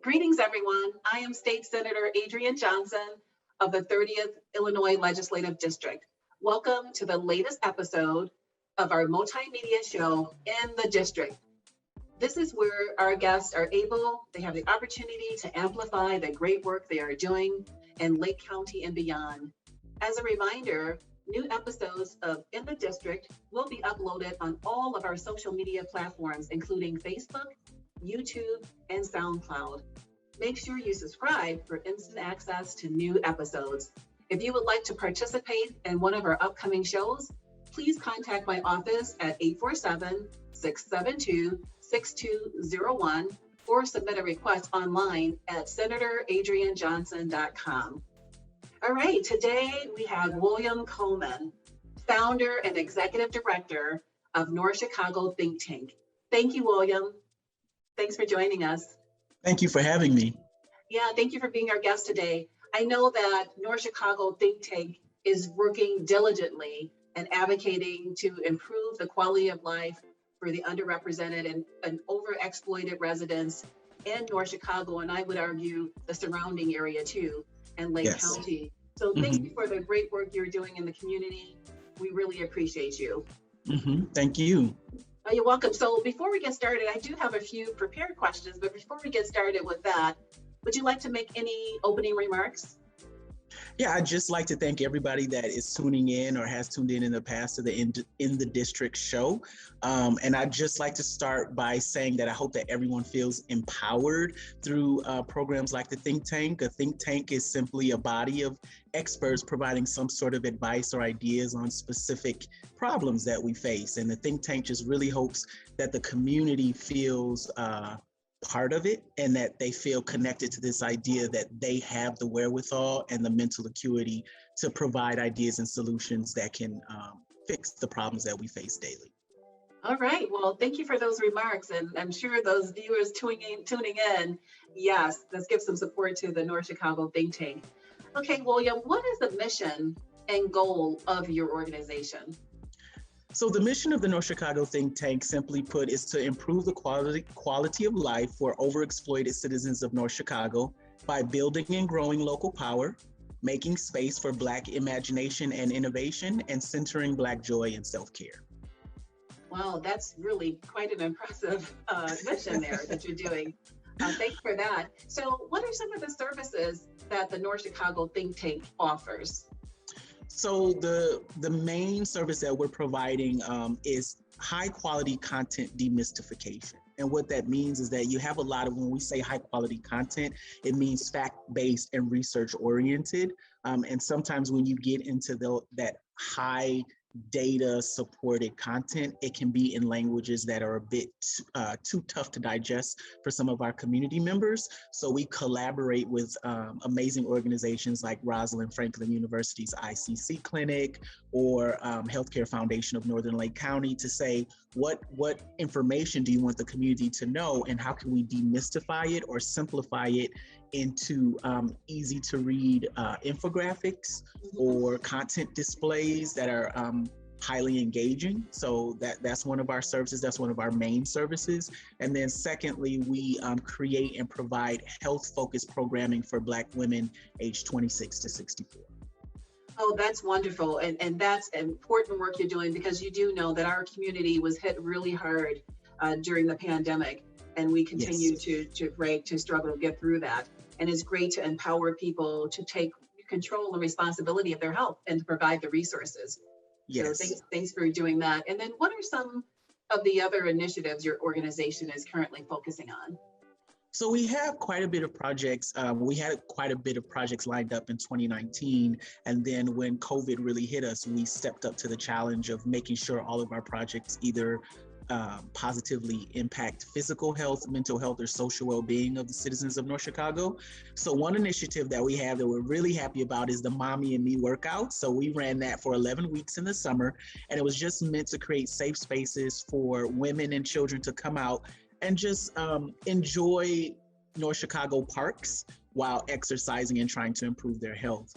Greetings, everyone. I am State Senator Adrienne Johnson of the 30th Illinois Legislative District. Welcome to the latest episode of our multimedia show in the district. This is where our guests are they have the opportunity to amplify the great work they are doing in Lake County and beyond. As a reminder, new episodes of In the District will be uploaded on all of our social media platforms, including Facebook, YouTube, and SoundCloud. Make sure you subscribe for instant access to new episodes. If you would like to participate in one of our upcoming shows, please contact my office at 847-672-6201 or submit a request online at senatoradriennejohnson.com. All right, today we have William Coleman, founder and executive director of North Chicago Think Tank. Thank you, William. Thanks for joining us. Thank you for having me. Yeah, thank you for being our guest today. I know that North Chicago Think Tank is working diligently and advocating to improve the quality of life for the underrepresented and overexploited residents in North Chicago, and I would argue the surrounding area too, and Lake County. So thank you for the great work you're doing in the community. We really appreciate you. Thank you. You're welcome. So before we get started, I do have a few prepared questions, but before we get started with that, would you like to make any opening remarks? Yeah, I'd just like to thank everybody that is tuning in or has tuned in the past to the In the District show. And I'd just like to start by saying that I hope that everyone feels empowered through programs like the Think Tank. A think tank is simply a body of experts providing some sort of advice or ideas on specific problems that we face. And the Think Tank just really hopes that the community feels part of it and that they feel connected to this idea that they have the wherewithal and the mental acuity to provide ideas and solutions that can fix the problems that we face daily. All right. Well, thank you for those remarks. And I'm sure those viewers tuning in, yes, let's give some support to the North Chicago Think Tank. Okay, William, what is the mission and goal of your organization? So the mission of the North Chicago Think Tank, simply put, is to improve the quality of life for overexploited citizens of North Chicago by building and growing local power, making space for Black imagination and innovation, and centering Black joy and self-care. Wow, that's really quite an impressive mission there that you're doing. Thanks for that. So what are some of the services that the North Chicago Think Tank offers? So the main service that we're providing is high quality content demystification. And what that means is that you have a lot of, when we say high quality content, it means fact-based and research oriented. And sometimes when you get into that high data supported content, it can be in languages that are a bit too tough to digest for some of our community members. So we collaborate with amazing organizations like Rosalind Franklin University's ICC Clinic or Healthcare Foundation of Northern Lake County to say, what information do you want the community to know, and how can we demystify it or simplify it into easy to read infographics or content displays that are highly engaging. So that's one of our services. That's one of our main services. And then secondly, we create and provide health-focused programming for Black women aged 26 to 64. Oh, that's wonderful. And that's important work you're doing, because you do know that our community was hit really hard during the pandemic, and we continue to struggle to get through that. And it's great to empower people to take control and responsibility of their health and to provide the resources. Yes. So thanks for doing that. And then what are some of the other initiatives your organization is currently focusing on? So we have quite a bit of projects. We had quite a bit of projects lined up in 2019. And then when COVID really hit us, we stepped up to the challenge of making sure all of our projects either positively impact physical health, mental health, or social well-being of the citizens of North Chicago. So one initiative that we have that we're really happy about is the Mommy and Me workout. So we ran that for 11 weeks in the summer, and it was just meant to create safe spaces for women and children to come out and just enjoy North Chicago parks while exercising and trying to improve their health.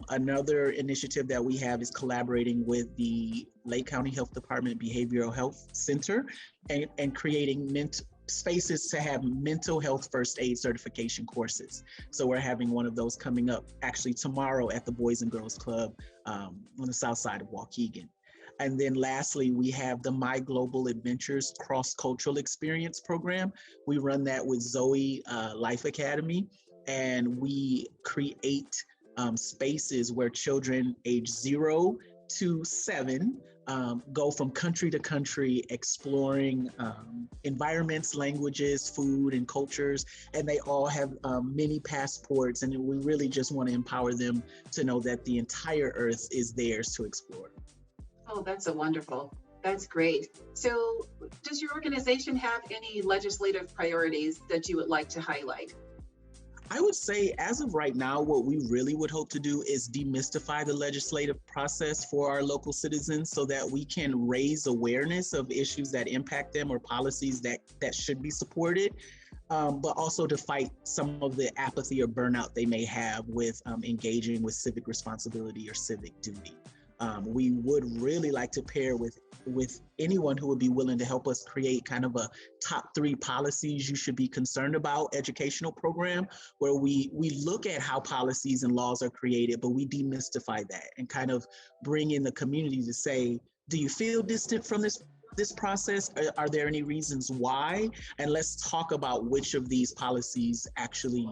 Another initiative that we have is collaborating with the Lake County Health Department Behavioral Health Center and creating spaces to have mental health first aid certification courses. So we're having one of those coming up actually tomorrow at the Boys and Girls Club on the south side of Waukegan. And then lastly, we have the My Global Adventures Cross-Cultural Experience Program. We run that with Zoe Life Academy, and we create spaces where children age 0 to 7 go from country to country exploring environments, languages, food, and cultures. And they all have mini passports. And we really just want to empower them to know that the entire earth is theirs to explore. Oh, that's wonderful. That's great. So does your organization have any legislative priorities that you would like to highlight? I would say, as of right now, what we really would hope to do is demystify the legislative process for our local citizens so that we can raise awareness of issues that impact them or policies that should be supported, but also to fight some of the apathy or burnout they may have with engaging with civic responsibility or civic duty. We would really like to pair with anyone who would be willing to help us create kind of a top 3 policies you should be concerned about educational program, where we look at how policies and laws are created, but we demystify that and kind of bring in the community to say, do you feel distant from this process? Are there any reasons why? And let's talk about which of these policies actually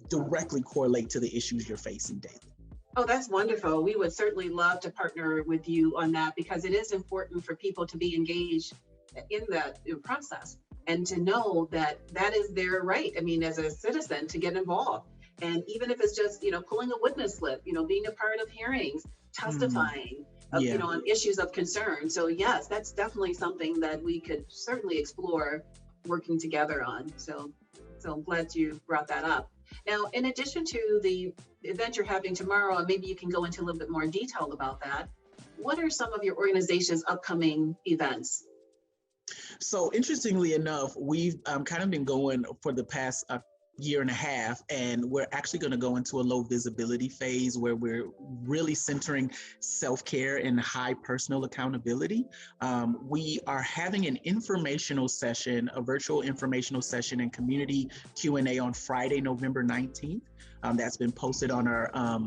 directly correlate to the issues you're facing daily. Oh, that's wonderful. We would certainly love to partner with you on that, because it is important for people to be engaged in that process and to know that that is their right. I mean, as a citizen, to get involved. And even if it's just, pulling a witness slip, being a part of hearings, testifying, on issues of concern. So yes, that's definitely something that we could certainly explore working together on. So I'm glad you brought that up. Now, in addition to the event you're having tomorrow, and maybe you can go into a little bit more detail about that, what are some of your organization's upcoming events? So interestingly enough, we've kind of been going for the past year and a half, and we're actually going to go into a low visibility phase where we're really centering self-care and high personal accountability. We are having an informational session, a virtual informational session and community Q&A on Friday, November 19th. That's been posted on our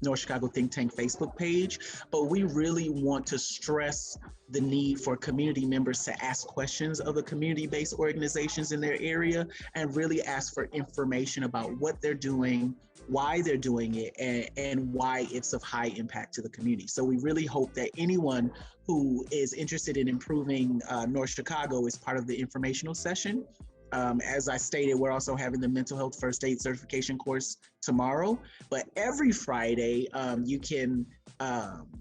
North Chicago Think Tank Facebook page, but we really want to stress the need for community members to ask questions of the community-based organizations in their area and really ask for information about what they're doing, why they're doing it, and why it's of high impact to the community. So we really hope that anyone who is interested in improving North Chicago is part of the informational session. As I stated, we're also having the mental health first aid certification course tomorrow, but every Friday you can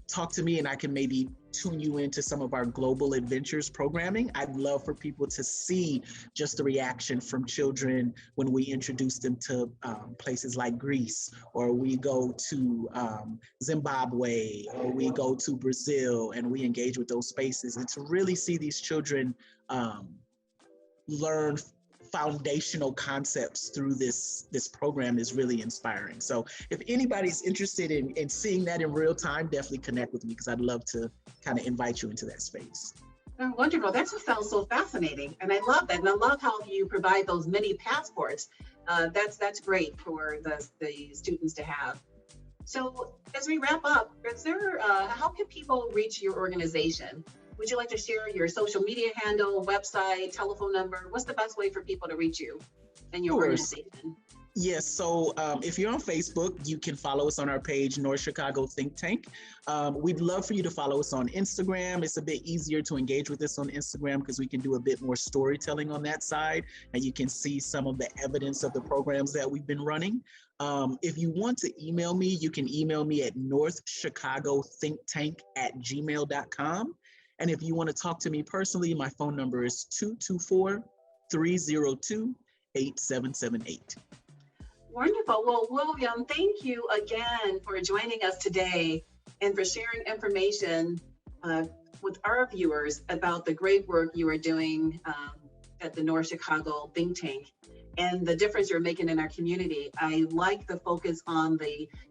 talk to me and I can maybe tune you into some of our global adventures programming. I'd love for people to see just the reaction from children when we introduce them to places like Greece, or we go to Zimbabwe, or we go to Brazil and we engage with those spaces, and to really see these children learn foundational concepts through this program is really inspiring. So if anybody's interested in seeing that in real time, definitely connect with me, because I'd love to kind of invite you into that space. Oh, wonderful. That just sounds so fascinating. And I love that. And I love how you provide those mini passports. That's great for the students to have. So as we wrap up, is there, how can people reach your organization? Would you like to share your social media handle, website, telephone number? What's the best way for people to reach you and your organization? Yes, so if you're on Facebook, you can follow us on our page, North Chicago Think Tank. We'd love for you to follow us on Instagram. It's a bit easier to engage with us on Instagram because we can do a bit more storytelling on that side, and you can see some of the evidence of the programs that we've been running. If you want to email me, you can email me at northchicagothinktank@gmail.com. And if you want to talk to me personally, my phone number is 224-302-8778. Wonderful. Well, William, thank you again for joining us today and for sharing information with our viewers about the great work you are doing at the North Chicago Think Tank and the difference you're making in our community. I like the focus on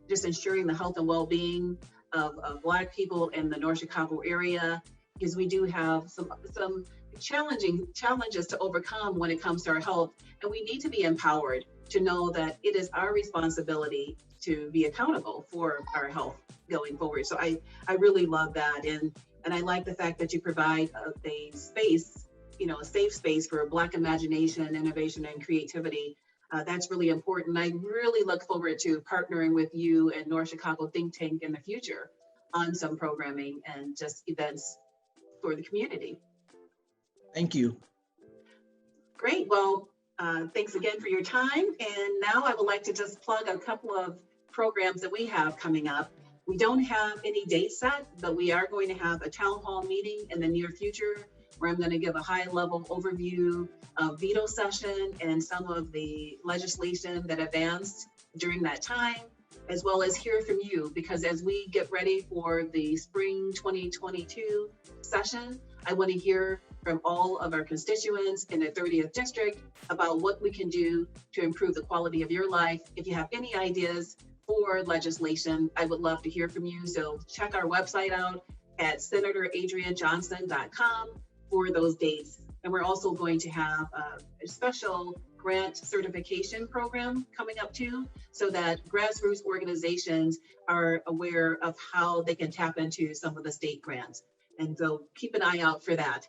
just ensuring the health and well-being of Black people in the North Chicago area, because we do have some challenges to overcome when it comes to our health, and we need to be empowered to know that it is our responsibility to be accountable for our health going forward. So I really love that, and I like the fact that you provide a space, a safe space for Black imagination, innovation, and creativity. That's really important. I really look forward to partnering with you and North Chicago Think Tank in the future on some programming and just events for the community. Thank you. Great. Well, thanks again for your time. And now I would like to just plug a couple of programs that we have coming up. We don't have any dates set, but we are going to have a town hall meeting in the near future where I'm going to give a high-level overview of veto session and some of the legislation that advanced during that time, as well as hear from you, because as we get ready for the spring 2022 session, I want to hear from all of our constituents in the 30th district about what we can do to improve the quality of your life. If you have any ideas for legislation, I would love to hear from you. So check our website out at senatoradrianjohnson.com for those dates. And we're also going to have a special grant certification program coming up too, so that grassroots organizations are aware of how they can tap into some of the state grants. And so keep an eye out for that.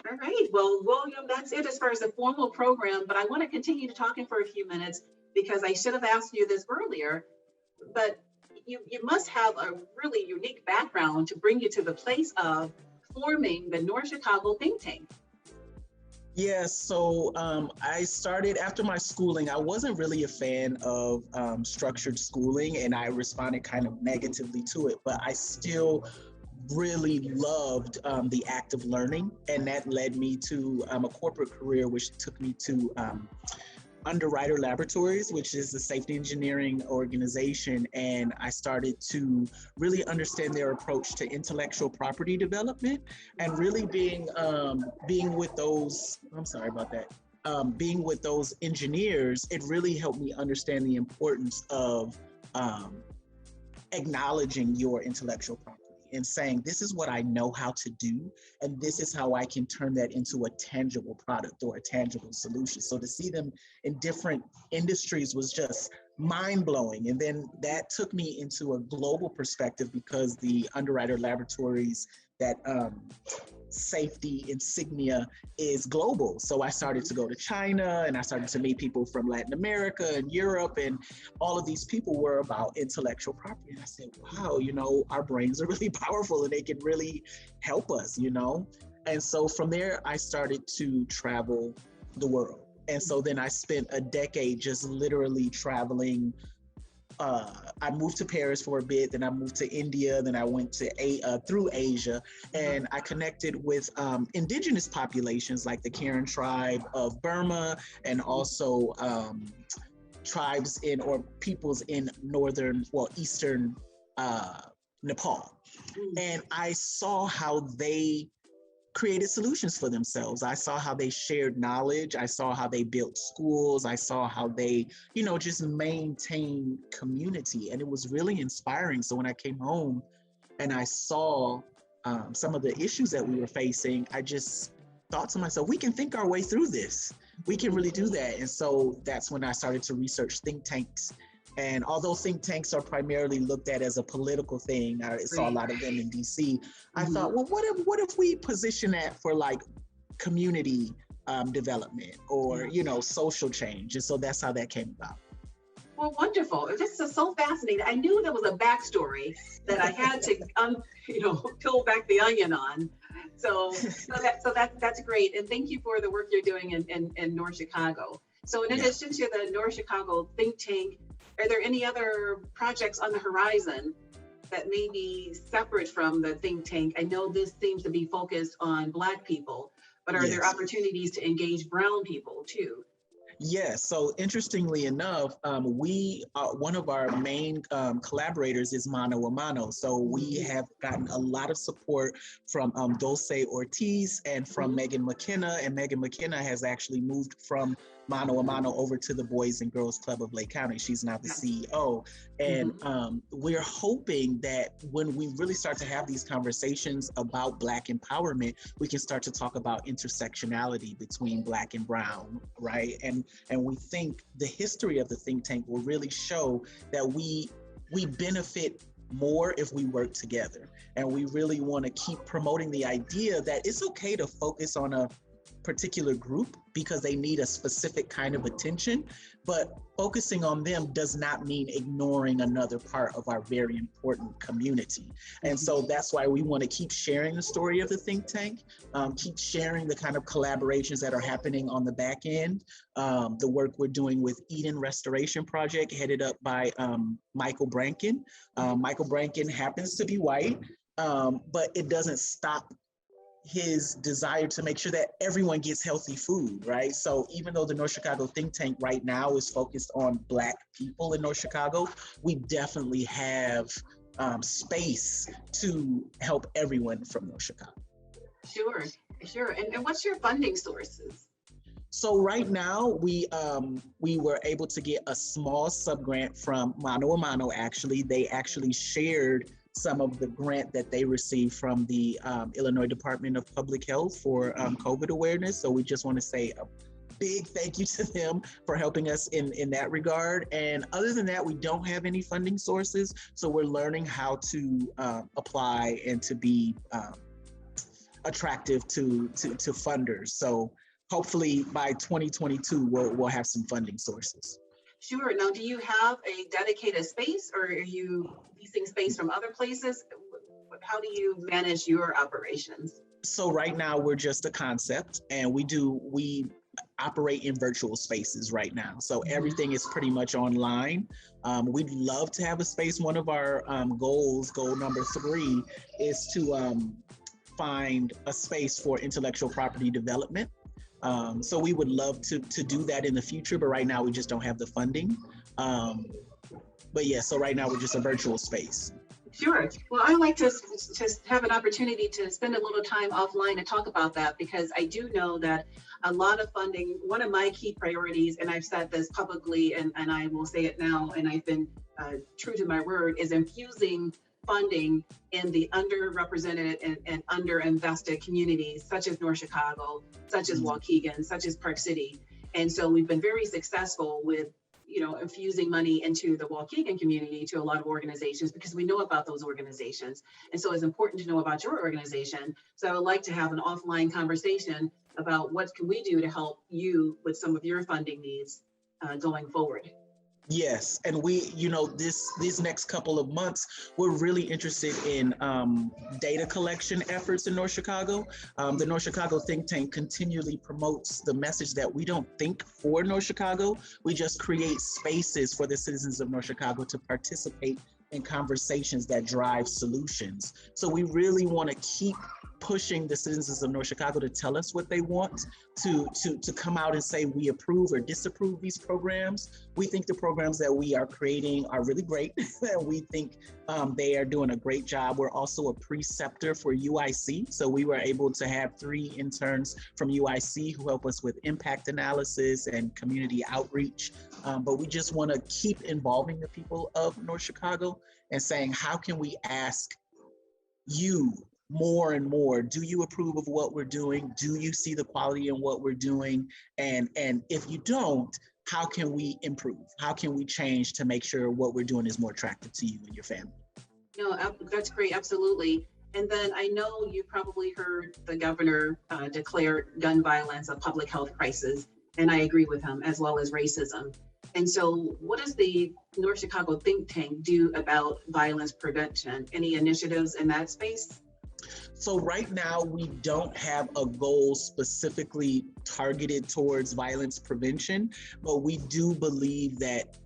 All right, well, William, that's it as far as the formal program, but I want to continue to talking for a few minutes because I should have asked you this earlier, but you must have a really unique background to bring you to the place of forming the North Chicago Think Tank. Yes, so I started after my schooling. I wasn't really a fan of structured schooling, and I responded kind of negatively to it, but I still really loved the act of learning, and that led me to a corporate career, which took me to Underwriter Laboratories, which is a safety engineering organization, and I started to really understand their approach to intellectual property development, and really being with those. I'm sorry about that. Being with those engineers, it really helped me understand the importance of acknowledging your intellectual property and saying, this is what I know how to do, and this is how I can turn that into a tangible product or a tangible solution. So to see them in different industries was just mind-blowing. And then that took me into a global perspective because the Underwriter Laboratories, that safety insignia is global. So I started to go to China, and I started to meet people from Latin America and Europe, and all of these people were about intellectual property. And I said, wow, our brains are really powerful and they can really help us, And so from there, I started to travel the world. And so then I spent a decade just literally traveling. I moved to Paris for a bit, then I moved to India, then I went to through Asia, and I connected with indigenous populations like the Karen tribe of Burma, and also tribes or peoples in eastern Nepal. And I saw how they created solutions for themselves. I saw how they shared knowledge. I saw how they built schools. I saw how they, just maintained community. And it was really inspiring. So when I came home and I saw some of the issues that we were facing, I just thought to myself, we can think our way through this. We can really do that. And so that's when I started to research think tanks. And although think tanks are primarily looked at as a political thing, I saw a lot of them in DC. I thought, well, what if we position that for like community development or, social change? And so that's how that came about. Well, wonderful. This is so fascinating. I knew there was a backstory that I had to, peel back the onion on. So that's great. And thank you for the work you're doing in North Chicago. So in addition to the North Chicago Think Tank, are there any other projects on the horizon that may be separate from the think tank? I know this seems to be focused on Black people, but are there opportunities to engage brown people too? Yes. So interestingly enough, we one of our main collaborators is Mano a Mano. So we Mhm. have gotten a lot of support from Dulce Ortiz and from Mhm. Megan McKenna. And Megan McKenna has actually moved from Mano a Mano over to the Boys and Girls Club of Lake County. She's now the Yes. CEO. And Mhm. we're hoping that when we really start to have these conversations about Black empowerment, we can start to talk about intersectionality between Black and Brown, right? And we think the history of the think tank will really show that we benefit more if we work together. And we really want to keep promoting the idea that it's okay to focus on a particular group because they need a specific kind of attention, but focusing on them does not mean ignoring another part of our very important community. And Mhm. so that's why we want to keep sharing the story of the think tank, keep sharing the kind of collaborations that are happening on the back end, the work we're doing with Eden Restoration Project, headed up by Michael Brankin. Mhm. Michael Brankin happens to be white, but it doesn't stop his desire to make sure that everyone gets healthy food, right? So even though the North Chicago think tank right now is focused on Black people in North Chicago, we definitely have space to help everyone from North Chicago. Sure. Sure. And what's your funding sources? So right now we were able to get a small sub grant from Mano a Mano. Actually, they actually shared some of the grant that they received from the Illinois Department of Public Health for COVID awareness. So we just want to say a big thank you to them for helping us in that regard. And other than that, we don't have any funding sources. So we're learning how to apply and to be attractive to funders. So hopefully by 2022 we'll have some funding sources. Sure. Now, do you have a dedicated space or are you leasing space from other places? How do you manage your operations? So right now we're just a concept, and we operate in virtual spaces right now. So Mhm. everything is pretty much online. We'd love to have a space. One of our goal number 3, is to find a space for intellectual property development. So we would love to do that in the future, but right now we just don't have the funding. Um, but yeah, so right now we're just a virtual space. Sure. Well, I like to just have an opportunity to spend a little time offline to talk about that because I do know that a lot of funding, one of my key priorities, and I've said this publicly and I will say it now, and I've been true to my word, is infusing funding in the underrepresented and underinvested communities such as North Chicago, such as Mm. Waukegan, such as Park City. And so we've been very successful with infusing money into the Waukegan community to a lot of organizations because we know about those organizations. And so it's important to know about your organization. So I would like to have an offline conversation about what can we do to help you with some of your funding needs going forward. Yes, and these next couple of months, we're really interested in data collection efforts in North Chicago. The North Chicago think tank continually promotes the message that we don't think for North Chicago. We just create spaces for the citizens of North Chicago to participate in conversations that drive solutions. So we really want to keep pushing the citizens of North Chicago to tell us what they want, to come out and say we approve or disapprove these programs. We think the programs that we are creating are really great. We think they are doing a great job. We're also a preceptor for UIC. So we were able to have 3 interns from UIC who help us with impact analysis and community outreach. But we just want to keep involving the people of North Chicago and saying, how can we ask you more and more? Do you approve of what we're doing? Do you see the quality in what we're doing? And if you don't, how can we improve? How can we change to make sure what we're doing is more attractive to you and your family? No, that's great. Absolutely. And then I know you probably heard the governor declare gun violence a public health crisis, and I agree with him, as well as racism. And so, what does the North Chicago think tank do about violence prevention? Any initiatives in that space? So right now we don't have a goal specifically targeted towards violence prevention, but we do believe that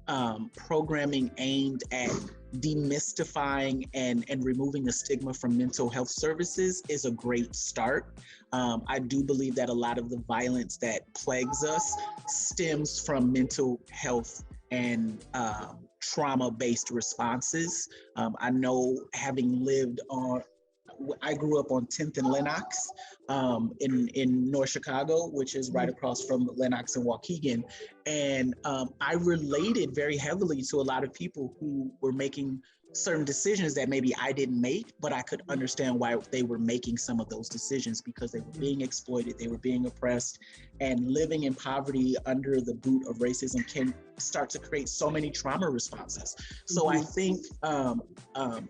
programming aimed at demystifying and removing the stigma from mental health services is a great start. I do believe that a lot of the violence that plagues us stems from mental health and trauma-based responses. I know, having lived on, I grew up on 10th and Lenox in North Chicago, which is right across from Lenox and Waukegan. And I related very heavily to a lot of people who were making certain decisions that maybe I didn't make, but I could understand why they were making some of those decisions, because they were being exploited, they were being oppressed, and living in poverty under the boot of racism can start to create so many trauma responses. So I think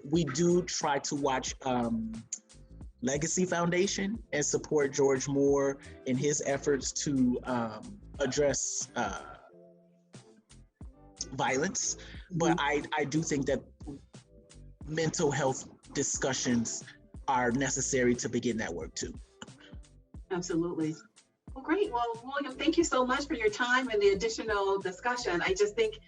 we do try to watch Legacy Foundation and support George Moore in his efforts to address violence. But I do think that mental health discussions are necessary to begin that work too. Absolutely. Well, great. Well, William, thank you so much for your time and the additional discussion. I just think,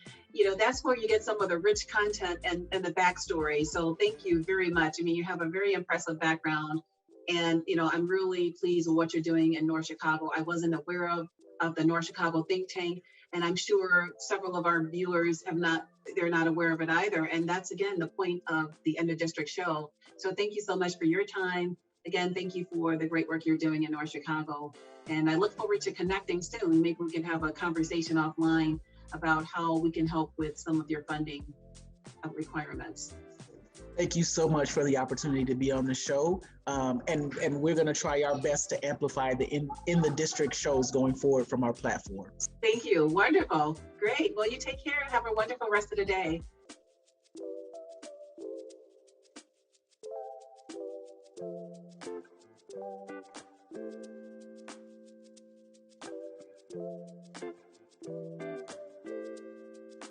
that's where you get some of the rich content and the backstory. So thank you very much. I mean, you have a very impressive background, and, I'm really pleased with what you're doing in North Chicago. I wasn't aware of the North Chicago think tank, and I'm sure several of our viewers they're not aware of it either. And that's, again, the point of the End of District show. So thank you so much for your time. Again, thank you for the great work you're doing in North Chicago. And I look forward to connecting soon. Maybe we can have a conversation offline about how we can help with some of your funding requirements. Thank you so much for the opportunity to be on the show. And we're going to try our best to amplify the in the district shows going forward from our platforms. Thank you. Wonderful. Great. Well, you take care and have a wonderful rest of the day.